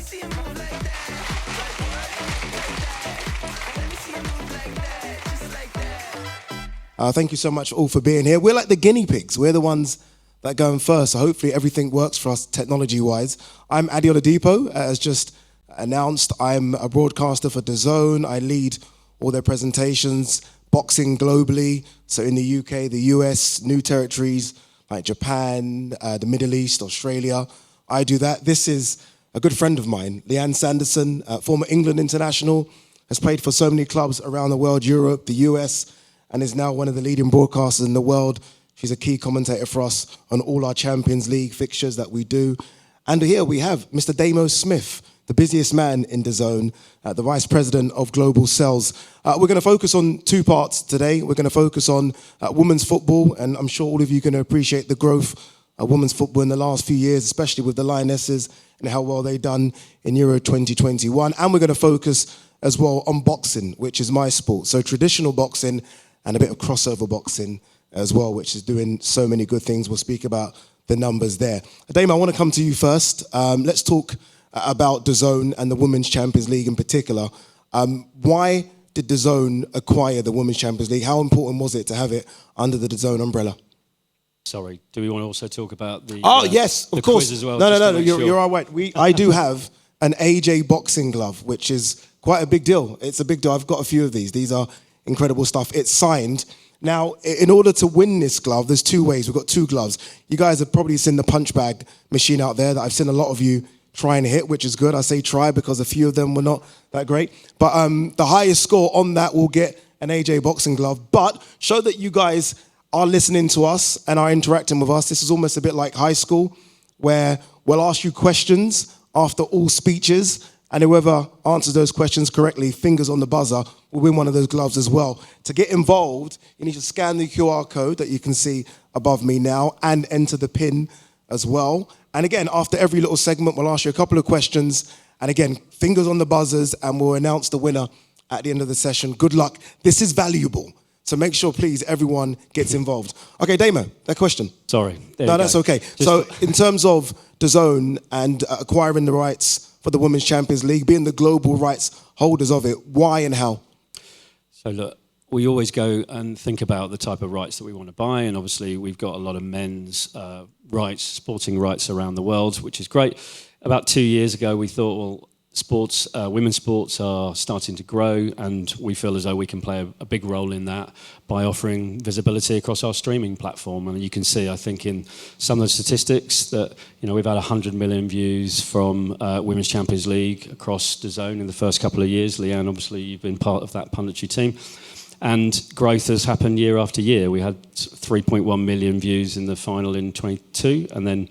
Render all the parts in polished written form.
see you move like that. Let me see you move like that. Just like that. Thank you so much all for being here. We're like the guinea pigs. We're the ones that go in first. So hopefully everything works for us technology-wise. I'm Adi Oladipo, as just announced. I'm a broadcaster for DAZN. I lead all their presentations, boxing globally. So in the UK, the US, new territories like Japan, the Middle East, Australia. I do that. This is a good friend of mine, Lianne Sanderson, former England international, has played for so many clubs around the world, Europe, the US, and is now one of the leading broadcasters in the world. She's a key commentator for us on all our Champions League fixtures that we do. And here we have Mr. Damo Smith, the busiest man in DAZN, the Vice President of Global Sales. We're going to focus on two parts today. We're going to focus on women's football, and I'm sure all of you can appreciate the growth of women's football in the last few years, especially with the Lionesses and how well they've done in Euro 2021. And we're going to focus as well on boxing, which is my sport. So traditional boxing and a bit of crossover boxing as well, which is doing so many good things. We'll speak about the numbers there. Damo, I want to come to you first. Let's talk about DAZN and the Women's Champions League in particular. Why did DAZN acquire the Women's Champions League? How important was it to have it under the DAZN umbrella? Sorry, do we want to also talk about the yes, of course. quiz as well? No, you're all right. I do have an AJ boxing glove, which is quite a big deal. It's a big deal. I've got a few of these. These are incredible stuff. It's signed. Now, in order to win this glove, there's two ways. We've got two gloves. You guys have probably seen the punch bag machine out there that I've seen a lot of you trying to hit, which is good. I say try because a few of them were not that great. But the highest score on that will get an AJ boxing glove. But show that you guys are listening to us and are interacting with us. This is almost a bit like high school, where we'll ask you questions after all speeches, and whoever answers those questions correctly, fingers on the buzzer, will win one of those gloves as well. To get involved, you need to scan the QR code that you can see above me now and enter the PIN as well. And again, after every little segment, we'll ask you a couple of questions. And again, fingers on the buzzers, and we'll announce the winner at the end of the session. Good luck. This is valuable. So make sure, please, everyone gets involved. Okay, Damo, that question. Sorry. No, that's okay. So in terms of DAZN and acquiring the rights for the Women's Champions League, being the global rights holders of it, why and how? So look, we always go and think about the type of rights that we want to buy, and obviously we've got a lot of men's rights, sporting rights around the world, which is great. About 2 years ago, we thought, well, women's sports are starting to grow, and we feel as though we can play a big role in that by offering visibility across our streaming platform. And you can see, I think, in some of the statistics that we've had 100 million views from Women's Champions League across DAZN in the first couple of years. Lianne, obviously, you've been part of that punditry team. And growth has happened year after year. We had 3.1 million views in the final in 22, and then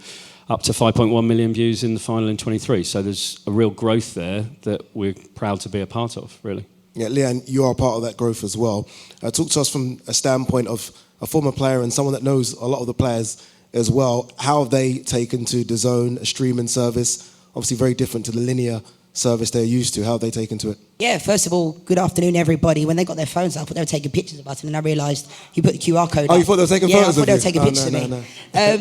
up to 5.1 million views in the final in 23. So there's a real growth there that we're proud to be a part of, really. Yeah, Lianne, you are part of that growth as well. Talk to us from a standpoint of a former player and someone that knows a lot of the players as well. How have they taken to DAZN, a streaming service, obviously very different to the linear service they're used to? How have they taken to it? Yeah, first of all, good afternoon, everybody. When they got their phones out, I thought they were taking pictures of us, and then I realised you put the QR code Oh, you thought they were taking photos of you? Yeah, I thought they were taking pictures of me.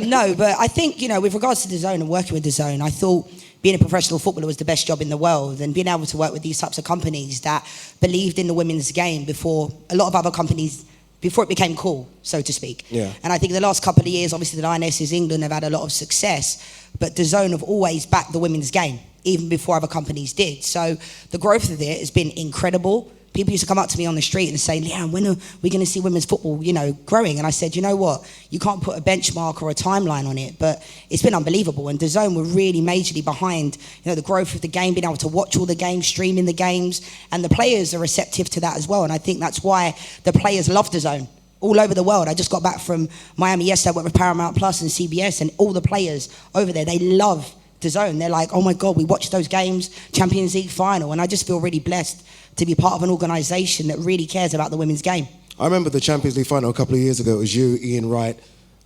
No. No, but I think, with regards to DAZN and working with DAZN, I thought being a professional footballer was the best job in the world, and being able to work with these types of companies that believed in the women's game before a lot of other companies, before it became cool, so to speak. Yeah. And I think the last couple of years, obviously the Lionesses England have had a lot of success, but DAZN have always backed the women's game, even before other companies did. So the growth of it has been incredible. People used to come up to me on the street and say, Lianne, when are we going to see women's football, growing? And I said, you know what? You can't put a benchmark or a timeline on it, but it's been unbelievable. And DAZN were really majorly behind, the growth of the game, being able to watch all the games, streaming the games, and the players are receptive to that as well. And I think that's why the players love DAZN all over the world. I just got back from Miami yesterday. I went with Paramount Plus and CBS, and all the players over there, they love DAZN. They're like, oh my God, we watched those games, Champions League final, and I just feel really blessed to be part of an organisation that really cares about the women's game. I remember the Champions League final a couple of years ago. It was you, Ian Wright,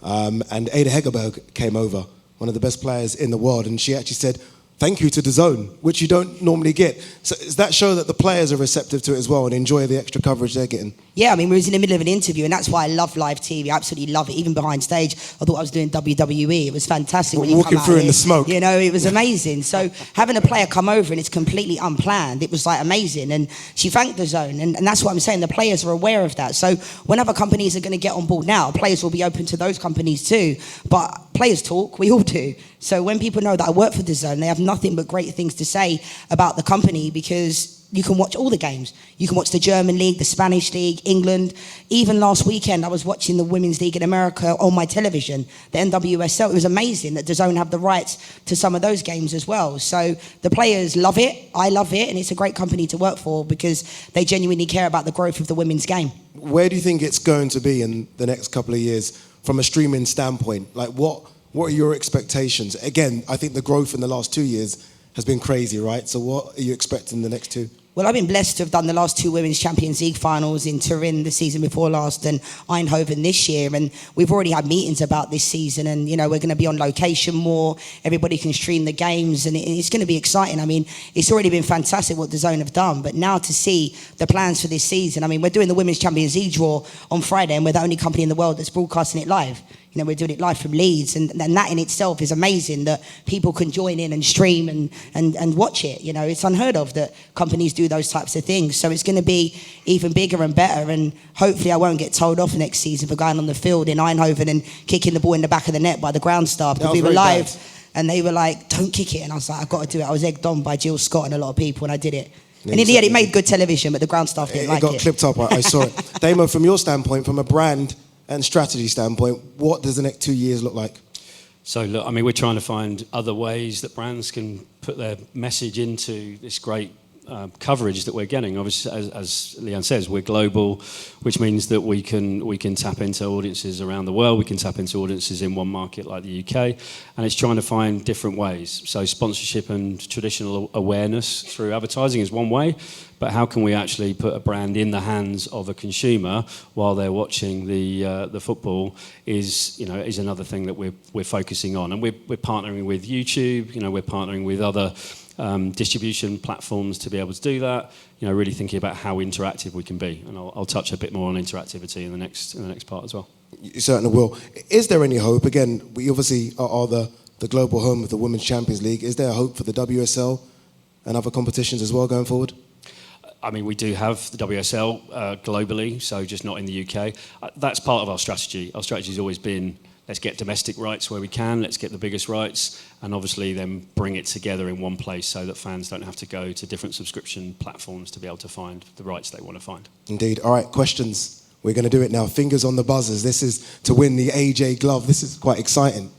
and Ada Hegerberg came over, one of the best players in the world, and she actually said, thank you to DAZN, which you don't normally get. So does that show that the players are receptive to it as well and enjoy the extra coverage they're getting? Yeah, I mean, we was in the middle of an interview, and that's why I love live TV. I absolutely love it. Even behind stage, I thought I was doing WWE. It was fantastic. When you Walking come out through in here, the smoke. You know, it was amazing. So having a player come over and it's completely unplanned, it was like amazing. And she thanked the zone, and that's what I'm saying. The players are aware of that. So when other companies are going to get on board now, players will be open to those companies too. But players talk, we all do. So when people know that I work for DAZN, they have nothing but great things to say about the company, because you can watch all the games. You can watch the German league, the Spanish league, England. Even last weekend, I was watching the women's league in America on my television, the NWSL. It was amazing that DAZN have the rights to some of those games as well. So the players love it, I love it, and it's a great company to work for because they genuinely care about the growth of the women's game. Where do you think it's going to be in the next couple of years from a streaming standpoint? Like, what are your expectations? Again, I think the growth in the last 2 years has been crazy, right? So what are you expecting the next two? Well, I've been blessed to have done the last two Women's Champions League finals in Turin the season before last and Eindhoven this year. And we've already had meetings about this season. And, you know, we're going to be on location more. Everybody can stream the games. And it's going to be exciting. I mean, it's already been fantastic what DAZN have done. But now to see the plans for this season, I mean, we're doing the Women's Champions League draw on Friday. And we're the only company in the world that's broadcasting it live. You know, we're doing it live from Leeds, and that in itself is amazing that people can join in and stream and watch it. You know, it's unheard of that companies do those types of things. So it's going to be even bigger and better, and hopefully I won't get told off next season for going on the field in Eindhoven and kicking the ball in the back of the net by the ground staff, because we were live and they were like, don't kick it. And I was like, I've got to do it. I was egged on by Jill Scott and a lot of people, and I did it. Yeah, and in the end, it made good television, but the ground staff didn't like it. It got clipped up, I saw it. Damo, from your standpoint, from a brand and strategy standpoint, what does the next 2 years look like? So look, I mean, we're trying to find other ways that brands can put their message into this great coverage that we're getting. Obviously, as Lianne says, we're global, which means that we can tap into audiences around the world. We can tap into audiences in one market like the UK, and it's trying to find different ways. So sponsorship and traditional awareness through advertising is one way, but how can we actually put a brand in the hands of a consumer while they're watching the football is another thing that we're focusing on, and we're partnering with YouTube. You know, we're partnering with other distribution platforms to be able to do that. You know, really thinking about how interactive we can be, and I'll touch a bit more on interactivity in the next part as well. You certainly will. Is there any hope? Again, we obviously are the global home of the Women's Champions League. Is there hope for the WSL and other competitions as well going forward? I mean, we do have the WSL globally, so just not in the UK. That's part of our strategy. Our strategy has always been, let's get domestic rights where we can, let's get the biggest rights, and obviously then bring it together in one place so that fans don't have to go to different subscription platforms to be able to find the rights they want to find. Indeed. All right, questions. We're going to do it now. Fingers on the buzzers. This is to win the AJ glove. This is quite exciting.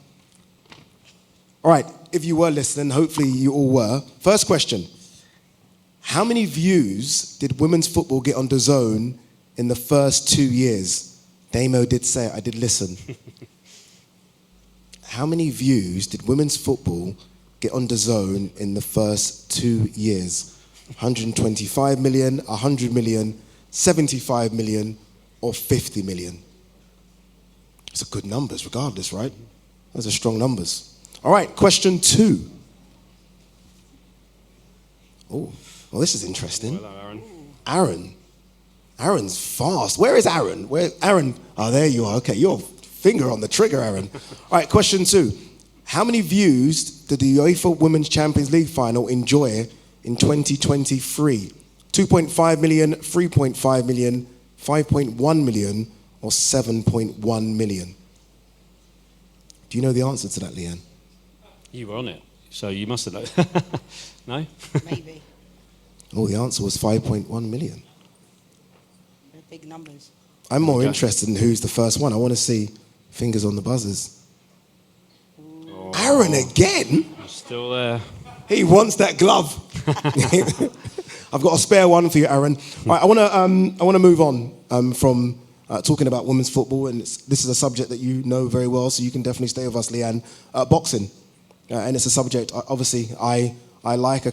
All right, if you were listening, hopefully you all were. First question. How many views did women's football get on DAZN in the first 2 years? Damo did say it, I did listen. How many views did women's football get on DAZN in the first 2 years? 125 million, 100 million, 75 million, or 50 million? Those are good numbers regardless, right? Those are strong numbers. All right, question 2. Oh. Well, this is interesting. Hello, Aaron. Aaron's fast. Where is Aaron? Aaron? Oh, there you are. Okay, your finger on the trigger, Aaron. All right, question 2. How many views did the UEFA Women's Champions League final enjoy in 2023? 2.5 million, 3.5 million, 5.1 million, or 7.1 million? Do you know the answer to that, Lianne? You were on it, so you must have known. No? Maybe. Oh, the answer was 5.1 million. They're big numbers. I'm more interested in who's the first one. I want to see fingers on the buzzers. Oh. Aaron again? Still there. He wants that glove. I've got a spare one for you, Aaron. All right, I want to move on from talking about women's football, and this is a subject that you know very well, so you can definitely stay with us, Lianne. Boxing, and it's a subject. Obviously, I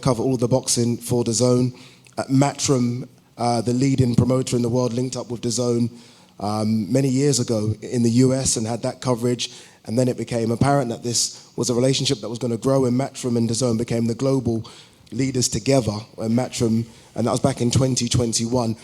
cover all the boxing for DAZN. Matchroom, the leading promoter in the world, linked up with DAZN many years ago in the US and had that coverage. And then it became apparent that this was a relationship that was going to grow, and Matchroom and DAZN became the global leaders together. And Matchroom, and that was back in 2021.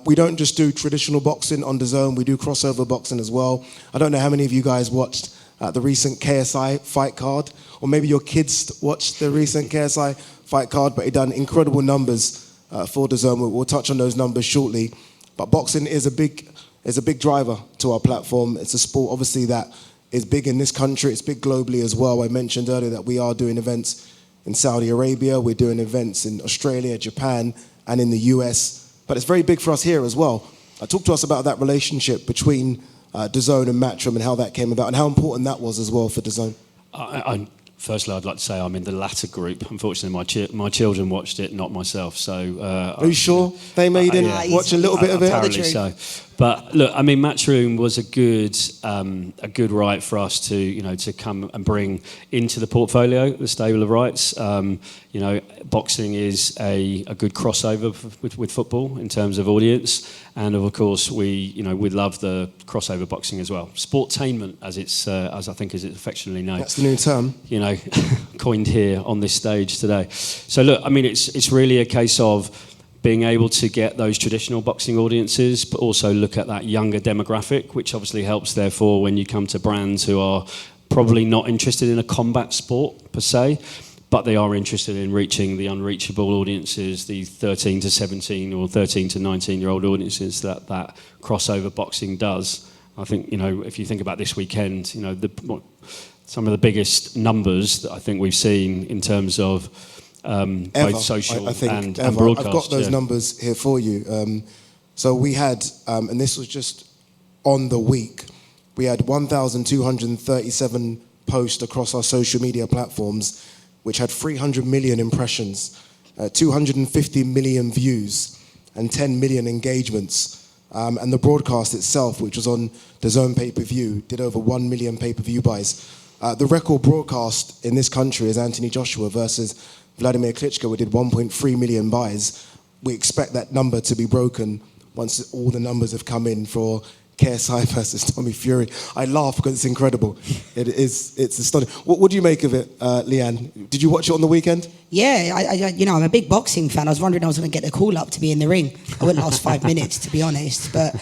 We don't just do traditional boxing on DAZN, we do crossover boxing as well. I don't know how many of you guys watched the recent KSI fight card, or maybe your kids watched the recent KSI fight card, but it done incredible numbers for DAZN. We'll touch on those numbers shortly. But boxing is a big driver to our platform. It's a sport, obviously, that is big in this country. It's big globally as well. I mentioned earlier that we are doing events in Saudi Arabia. We're doing events in Australia, Japan, and in the US. But it's very big for us here as well. Talk to us about that relationship between DAZN and Matchroom and how that came about and how important that was as well for DAZN. Firstly, I'd like to say I'm in the latter group. Unfortunately, my children watched it, not myself. So, are you sure they made it? Watch a little bit of it. Apparently so. But look, I mean, Matchroom was a good right for us to come and bring into the portfolio the stable of rights. Boxing is a good crossover with football in terms of audience, and of course we love the crossover boxing as well. Sportainment, as I think is affectionately known. That's the new term. Coined here on this stage today. So look, I mean, it's really a case of being able to get those traditional boxing audiences, but also look at that younger demographic, which obviously helps, therefore, when you come to brands who are probably not interested in a combat sport per se, but they are interested in reaching the unreachable audiences, the 13 to 17 or 13 to 19-year-old audiences that crossover boxing does. I think, if you think about this weekend, some of the biggest numbers that I think we've seen in terms of both social and broadcast. I've got those numbers here for you. So we had, and this was just on the week, we had 1,237 posts across our social media platforms, which had 300 million impressions, 250 million views, and 10 million engagements. And the broadcast itself, which was on DAZN pay-per-view, did over 1 million pay-per-view buys. The record broadcast in this country is Anthony Joshua versus Vladimir Klitschko. We did 1.3 million buys. We expect that number to be broken once all the numbers have come in for KSI versus Tommy Fury. I laugh because it's incredible. It's astonishing. What do you make of it, Lianne? Did you watch it on the weekend? Yeah, I'm a big boxing fan. I was wondering I was going to get the call up to be in the ring. I wouldn't last 5 minutes, to be honest. But,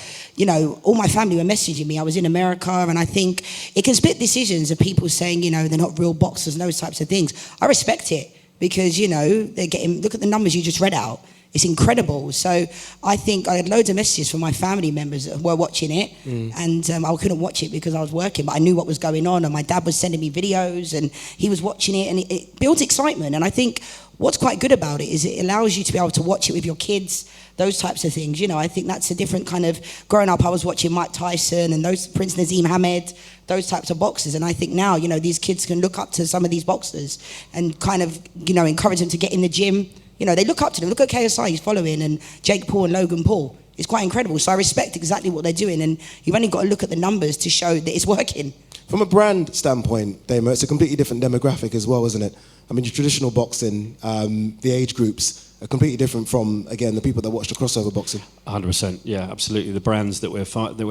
all my family were messaging me. I was in America, and I think it can split decisions of people saying, they're not real boxers and those types of things. I respect it because, they're getting, look at the numbers you just read out. It's incredible. So I think I had loads of messages from my family members that were watching it, and I couldn't watch it because I was working, but I knew what was going on, and my dad was sending me videos, and he was watching it, and it builds excitement. And I think what's quite good about it is it allows you to be able to watch it with your kids, those types of things. I think that's a different kind of, growing up, I was watching Mike Tyson and those Prince Naseem Hamed, those types of boxers. And I think now, these kids can look up to some of these boxers and kind of, encourage them to get in the gym. They look up to them. Look at KSI, he's following, and Jake Paul and Logan Paul. It's quite incredible. So I respect exactly what they're doing, and you've only got to look at the numbers to show that it's working. From a brand standpoint, Damo, it's a completely different demographic as well, isn't it? I mean, your traditional boxing, the age groups are completely different from, again, the people that watch the crossover boxing. 100%, yeah, absolutely. The brands that we're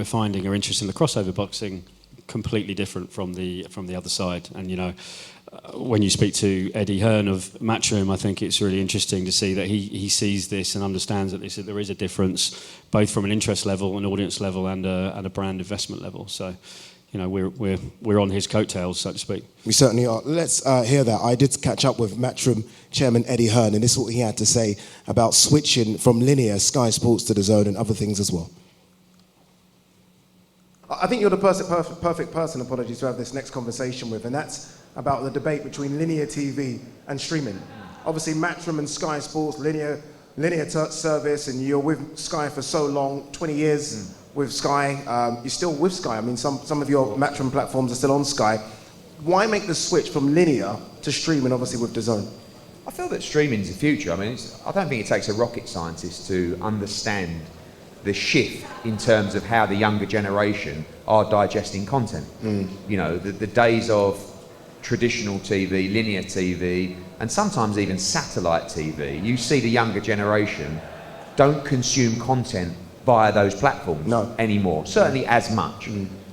finding are interested in the crossover boxing, completely different from the other side. And when you speak to Eddie Hearn of Matchroom, I think it's really interesting to see that he sees this and understands that there is a difference, both from an interest level, an audience level, and a brand investment level. So, we're on his coattails, so to speak. We certainly are. Let's hear that. I did catch up with Matchroom chairman Eddie Hearn, and this is what he had to say about switching from linear Sky Sports to DAZN and other things as well. I think you're the perfect person, apologies, to have this next conversation with, and that's about the debate between linear TV and streaming. Obviously, Matchroom and Sky Sports, linear service, and you're with Sky for so long, 20 years with Sky. You're still with Sky. I mean, some of your Matchroom platforms are still on Sky. Why make the switch from linear to streaming, obviously, with DAZN? I feel that streaming is the future. I mean, I don't think it takes a rocket scientist to understand the shift in terms of how the younger generation are digesting content. The days of traditional TV, linear TV, and sometimes even satellite TV, you see the younger generation don't consume content via those platforms anymore, certainly as much.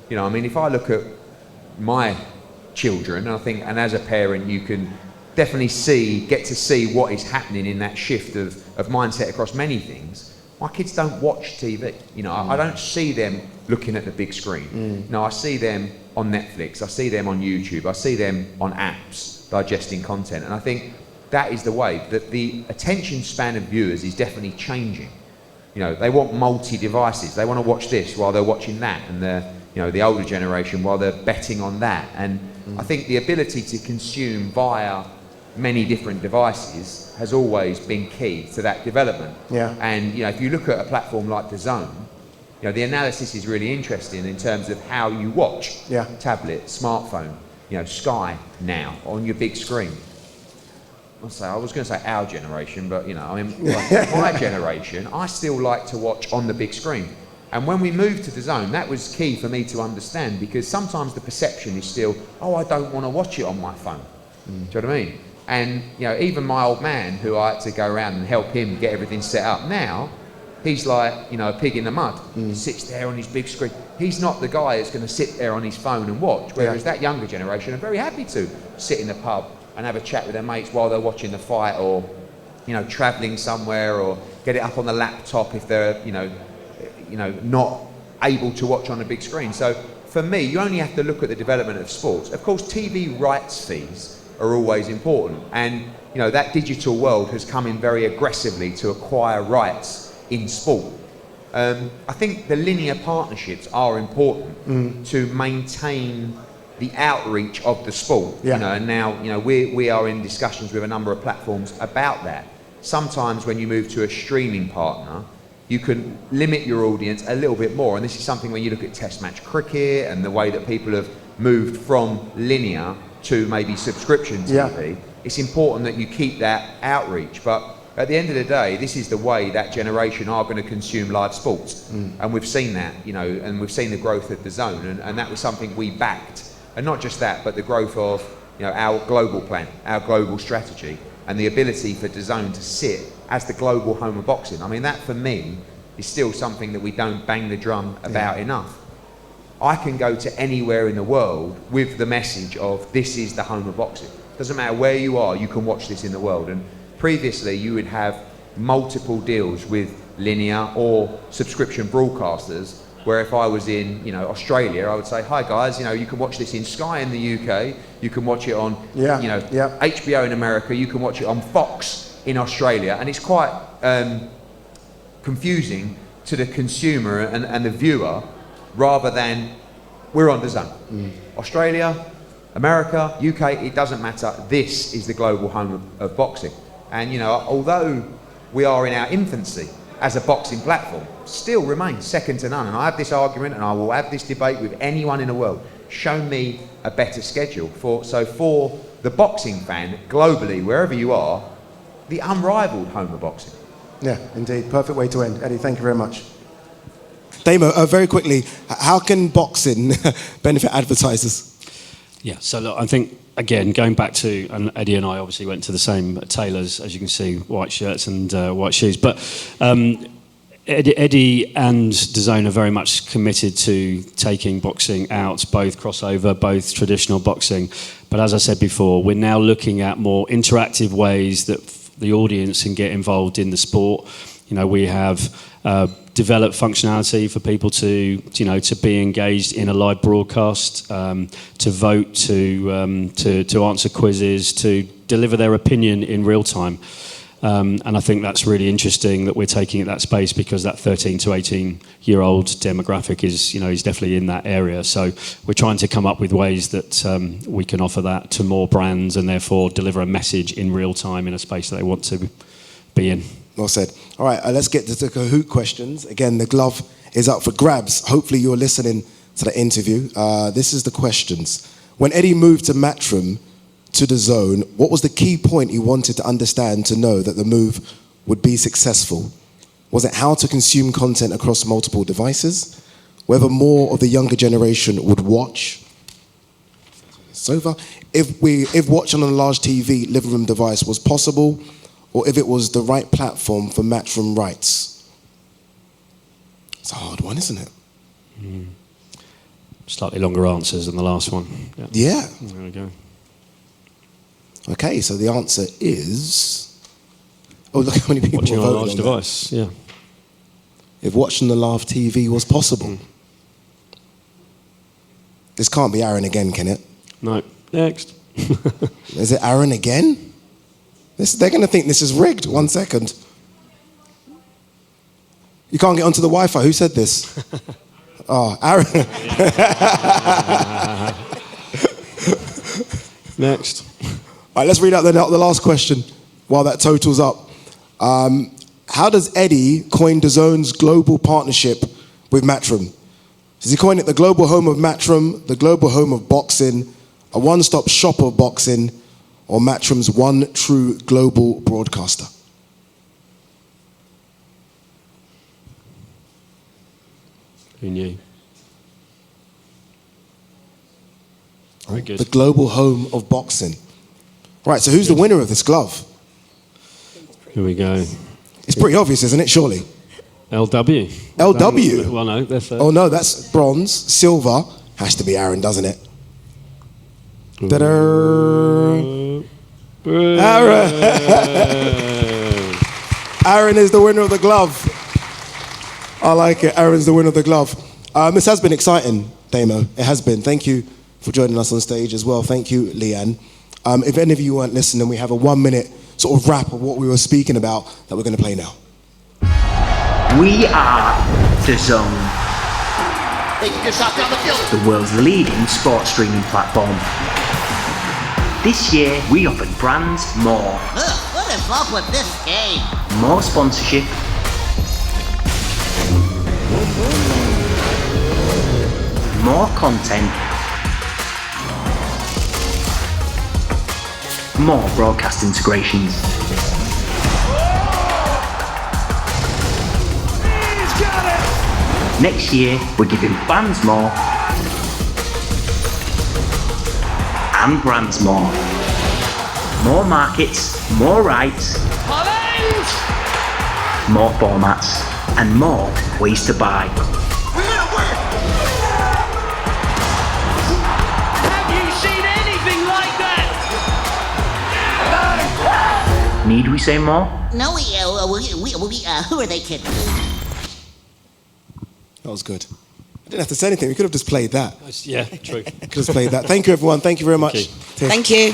If I look at my children, and I think, and as a parent, you can definitely get to see what is happening in that shift of mindset across many things. My kids don't watch TV. You know, I don't see them looking at the big screen. No, I see them on Netflix. I see them on YouTube. I see them on apps digesting content. And I think that is the way that the attention span of viewers is definitely changing. You know, they want multi-devices. They want to watch this while they're watching that, and the older generation while they're betting on that. And I think the ability to consume via many different devices has always been key to that development. Yeah. And if you look at a platform like DAZN, the analysis is really interesting in terms of how you watch. Yeah. Tablet, smartphone, Sky now on your big screen. I was going to say our generation, but my generation, I still like to watch on the big screen. And when we moved to DAZN, that was key for me to understand, because sometimes the perception is still, I don't want to watch it on my phone. Do you know what I mean? And even my old man, who I had to go around and help him get everything set up, now he's like a pig in the mud. He sits there on his big screen. He's not the guy that's going to sit there on his phone and watch. Whereas that younger generation are very happy to sit in the pub and have a chat with their mates while they're watching the fight, or travelling somewhere, or get it up on the laptop if they're not able to watch on a big screen. So for me, you only have to look at the development of sports. Of course, TV rights fees are always important, and that digital world has come in very aggressively to acquire rights in sport. I think the linear partnerships are important to maintain the outreach of the sport. And now we are in discussions with a number of platforms about that. Sometimes when you move to a streaming partner, you can limit your audience a little bit more, and this is something when you look at Test match cricket and the way that people have moved from linear to maybe subscription TV. It's important that you keep that outreach, but at the end of the day, this is the way that generation are going to consume live sports. And we've seen that, and we've seen the growth of DAZN, and that was something we backed. And not just that, but the growth of our global plan, our global strategy, and the ability for DAZN to sit as the global home of boxing. I mean, that for me is still something that we don't bang the drum about enough. I can go to anywhere in the world with the message of this is the home of boxing. Doesn't matter where you are, you can watch this in the world. And previously you would have multiple deals with linear or subscription broadcasters, where if I was in Australia, I would say, hi guys, you can watch this in Sky in the UK, you can watch it on HBO in America, you can watch it on Fox in Australia. And it's quite confusing to the consumer and the viewer, rather than we're on DAZN. Australia, America, UK, it doesn't matter. This is the global home of boxing. And although we are in our infancy as a boxing platform, still remains second to none. And I have this argument, and I will have this debate with anyone in the world. Show me a better schedule for the boxing fan globally, wherever you are, the unrivaled home of boxing. Yeah, indeed. Perfect way to end. Eddie, thank you very much. Damo, very quickly, how can boxing benefit advertisers? Yeah, so look, I think, again, going back to, and Eddie and I obviously went to the same tailors, as you can see, white shirts and white shoes, but Eddie and DAZN are very much committed to taking boxing out, both crossover, both traditional boxing. But as I said before, we're now looking at more interactive ways that the audience can get involved in the sport. We have developed functionality for people to be engaged in a live broadcast, to vote, to answer quizzes, to deliver their opinion in real time. And I think that's really interesting that we're taking that space, because that 13 to 18-year-old demographic is definitely in that area. So we're trying to come up with ways that we can offer that to more brands, and therefore deliver a message in real time in a space that they want to be in. Well said. All right, let's get to the Kahoot questions. Again, the glove is up for grabs. Hopefully you're listening to the interview. This is the questions. When Eddie moved to Matchroom, to DAZN, what was the key point he wanted to understand to know that the move would be successful? Was it how to consume content across multiple devices? Whether more of the younger generation would watch? So far, if watching on a large TV living room device was possible, or if it was the right platform for Matchroom rights? It's a hard one, isn't it? Slightly longer answers than the last one. Yeah. There we go. Okay, so the answer is... Oh, look how many people Watching are on a voting large on that. device, yeah. If watching the live TV was possible. This can't be Aaron again, can it? No. Next. Is it Aaron again? They're going to think this is rigged. 1 second. You can't get onto the Wi-Fi. Who said this? Oh, Aaron. Next. All right, let's read out the last question while that totals up. How does Eddie coin DAZN's global partnership with Matchroom? Does he coin it the global home of Matchroom, the global home of boxing, a one-stop shop of boxing, or Matchroom's one true global broadcaster? Who knew? Very good. The global home of boxing. Right, so who's the winner of this glove? Here we go. It's pretty obvious, isn't it, surely? LW. LW? Well, no, that's Oh no, that's bronze. Silver has to be Aaron, doesn't it? Ta-da! Aaron! Aaron is the winner of the glove. I like it. Aaron's the winner of the glove. This has been exciting, Damo. It has been. Thank you for joining us on stage as well. Thank you, Lianne. If any of you weren't listening, we have a 1 minute sort of wrap of what we were speaking about that we're going to play now. We are DAZN, the world's leading sports streaming platform. This year, we offered brands more. What is up with this game? More sponsorship. More content. More broadcast integrations. Next year, we're giving fans more and brands more. More markets, more rights, more formats, and more ways to buy. Have you seen anything like that? Need we say more? No, who are they kidding? That was good. I didn't have to say anything. We could have just played that. Yeah, true. Could have played that. Thank you, everyone. Thank you very much. you. Thank you.